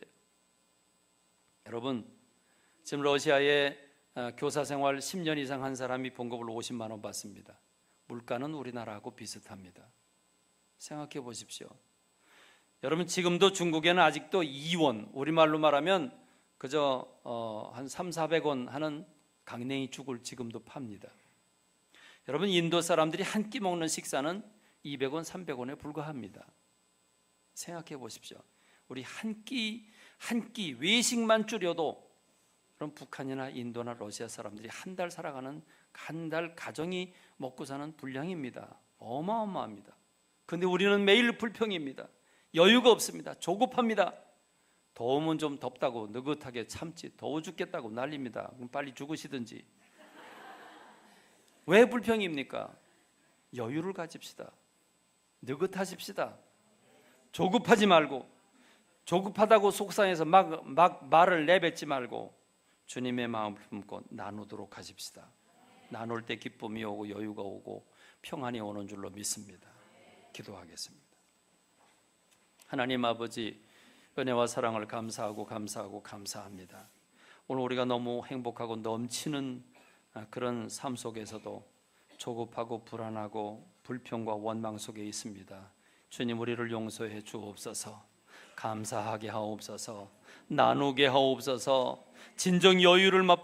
여러분, 지금 러시아에 교사 생활 10년 이상 한 사람이 봉급을 50만 원 받습니다. 물가는 우리나라하고 비슷합니다. 생각해 보십시오. 여러분, 지금도 중국에는 아직도 2원, 우리말로 말하면 그저 한 300~400원 하는 강냉이 죽을 지금도 팝니다. 여러분, 인도 사람들이 한 끼 먹는 식사는 200원, 300원에 불과합니다. 생각해 보십시오. 우리 한 끼 외식만 줄여도 그럼 북한이나 인도나 러시아 사람들이 한 달 살아가는 한 달 가정이 먹고 사는 분량입니다. 어마어마합니다. 그런데 우리는 매일 불평입니다. 여유가 없습니다. 조급합니다. 더우면 좀 덥다고 느긋하게 참지, 더워 죽겠다고 난립니다. 그럼 빨리 죽으시든지. 왜 불평입니까? 여유를 가집시다. 느긋하십시다. 조급하지 말고, 조급하다고 속상해서 막 말을 내뱉지 말고 주님의 마음을 품고 나누도록 하십시다. 나눌 때 기쁨이 오고 여유가 오고 평안이 오는 줄로 믿습니다. 기도하겠습니다. 하나님 아버지, 은혜와 사랑을 감사합니다. 오늘 우리가 너무 행복하고 넘치는 그런 삶 속에서도 조급하고 불안하고 불평과 원망 속에 있습니다. 주님, 우리를 용서해 주옵소서. 감사하게 하옵소서. 나누게 하옵소서. 진정 여유를 맛보게